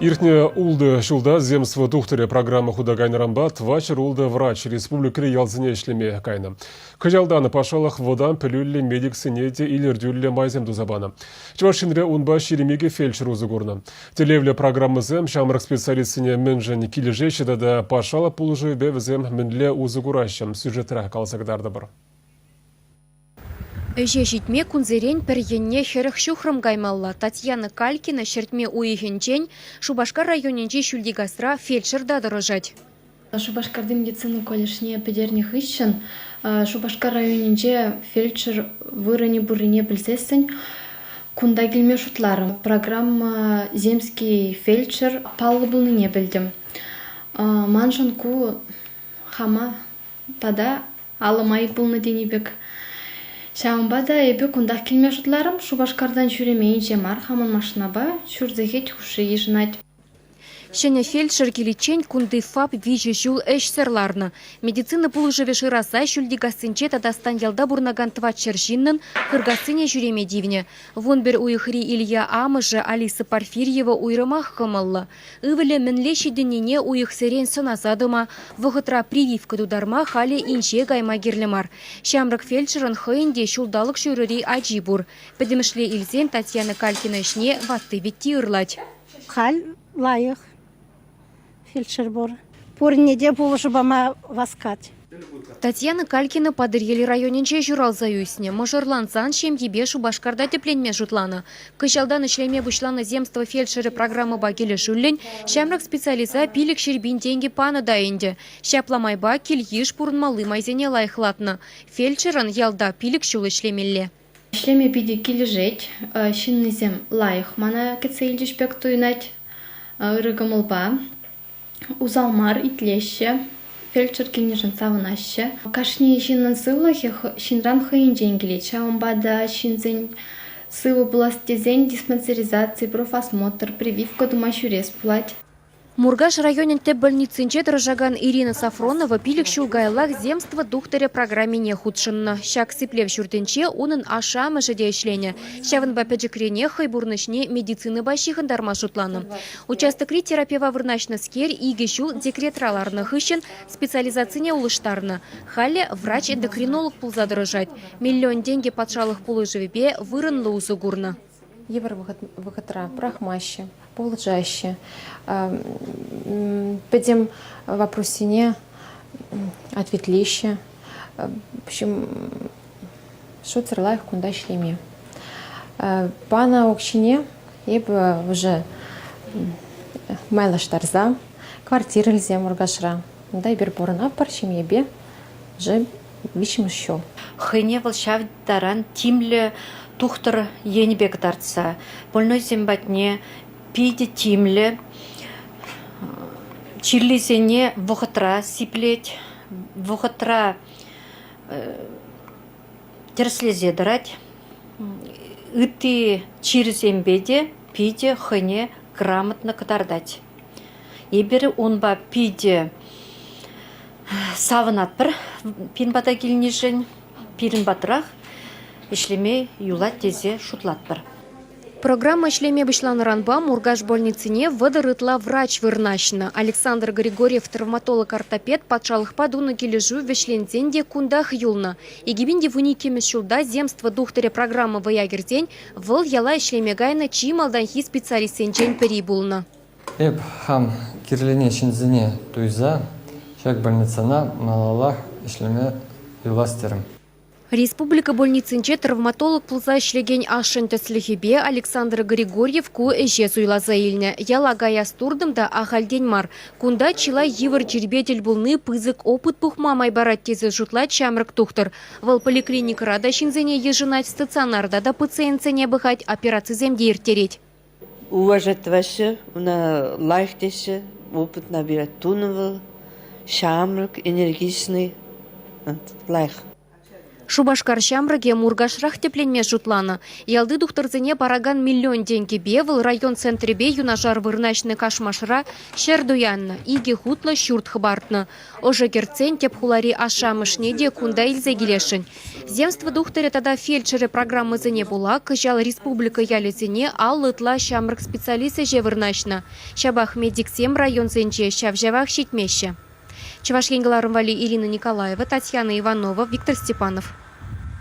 Иртне улды шулда земство тухтыре программа худагайны рамбат, вачер улды врач республика ялзыне ишлеме кайны. Кыжалданы пашалах водан пілюлі медик синеде илердюлі майзем дузабаны. Чвашинре унба шеремеге фельдшер узыгурны. Телевле программы зем шамрак специалистсыне менжен килежешеді да пашала пулжы бевзем менле узыгуращам сюжетрах калсагдарды бар. Эже житме кунзерен перенне херых шухрым гаймалла. Татьяна Калькина шертме уйхенчен Шубашкар районенче шульдигастра фельдшер дадырыжать. Шубашкарды медицина колледжне педерних ищен. Шубашкар районенче фельдшер вырыне бурыне білсесін кунда келме шутлары. Программа земский фельдшер паллы не білдім. Манжын ку хама тада алымай бұлны денебек. Шамбада эбе кундах келме шутларым Шубашкардан шүремейінше мар хамын машинаба шүрзехет хуши ежінать. Шене фельдшер келечен кунды фаб вижу жул эшсерларны. Медицина пулыжыве шыраса шүлдигасынче Татарстан ялда бурнаган твачер жиннын кыргасыне жүреме дивне. Вон бер уйхри Илья Амыжы Алиса Порфирьева уйрымах хымыллы. Ывыле мінлеші дінене уйхсерен сынасадыма, вғытра прививка дударма хали инче гайма герлемар. Шамрак фельдшерын хыйынде шулдалық шүрірі ажибур. Педемішле илзен Татьяна Калькина ішне ватты ветти ырлать. Хал лайық. Фельдшер бор. Порнеде болышы бама васкать. Татьяна Калькина падырели районенче журал заюсне. Мажорлансан шемьебе Шубашкарда тепленме жутланы. Кышалдан ишлеме бушланы земство фельдшеры программы багеле жуллен, шамрак специализа пилик шербин деньги пана дайынде. Шапламайба кильиш пурнмалы майзене лайхлатны. Фельдшерын ялда пилик шул ишлемелле. Ишлеме биде килежет, шиннезем лайх мана кецейлдиш пек туйнать, ырыгымылба. Узалмар итлеще, фельдшер килнежен савынаще. Кашни шиннан сывлахе шинран хыйынжен келече. Омбада шинзен сывы буластезен диспансеризации, профосмотр, прививка дума шурес плать. Мургаш районен те больницинче дрожаган Ирина Сафронова пилик шулгайлах земство духтаре программе не худшынна. Шак сиплев шуртенче унын ашамы жеде ишлене. Шавын бапеджекрене хайбурнышне медицины бащихын дарма шутланы. Участокри терапия вырначны скер иге шул декретраларны хыщен специализацине улыштарны. Халле врач-эндокринолог пулза дрожать. Миллион деньги подшалых пулыжевебе вырынлы узугурны. Евро выхотра, прахмаще, полжаще. Пойдем в вопросине ответлище. В общем, что церлаих кунда шлеме. Пана окщине еб уже майла штарза, квартира льзе мургашра. Дай берборна парчим ебе, же вичим еще. Хыне волшав даран тимле тухтыр енебек тартса. Больной зембатне пиде тимле, чирлизене вохотра сиплеть, вохотра терслезе драть, ыты через эмбеде пиде хыне грамотно катардать. Ебері онба пиде савынат бір пин бата келнежен, пирин батырақ, ишлеме юлат тезе шутлат бір. Программа ишлеме бышланыранба Мургаш больницыне выдырытла врач вырнашна. Александр Григорьев, травматолог-ортопед, патшалых падуны кележу вешлензенде кундах юлна. Игибинде вуникеме шулда земство духтаре программы ваягердень выл яла ишлеме гайна чималданхи специалистенчен перибулна. Эп хам кирлене шинзене туйза, шак больницана малалах ишлеме юластерым. Республика больницынче травматолог пулза ишлеген ашын төслихебе Александр Григорьев ку эже суйлаза илне. Яла гаяс турдымда ахальден мар. Кунда чила евр жербетель булны пызык опыт пухмамай барат тезе жутла чамрык тухтыр. Вал поликлиника рада шинзене ежинать стационарда да пациентсене быхать операции земде иртереть. Уважать ваше, на лайхтеше, опыт набирать туновал, шамрык, энергичный, лайх. Шубашкар шамрыге мургашрах тепленме жутлана. Ялды духтырзыне параган миллион деньги бевыл район центребе юнажар вырначны кашмашра шердуянна, иге хутла щурт хыбартны. Ожа керцен теп хулари ашамышнеде кунда илзе келешін. Земство духтыре тада фельдшеры программы зыне була, кыжал республика ялезіне ал лытла шамрык специалисты же вырначна. Шабах медиксем район зенче шавжавах щитмеще. Чувашкенгеларым Вали Ирина Николаева, Татьяна Иванова, Виктор Степанов.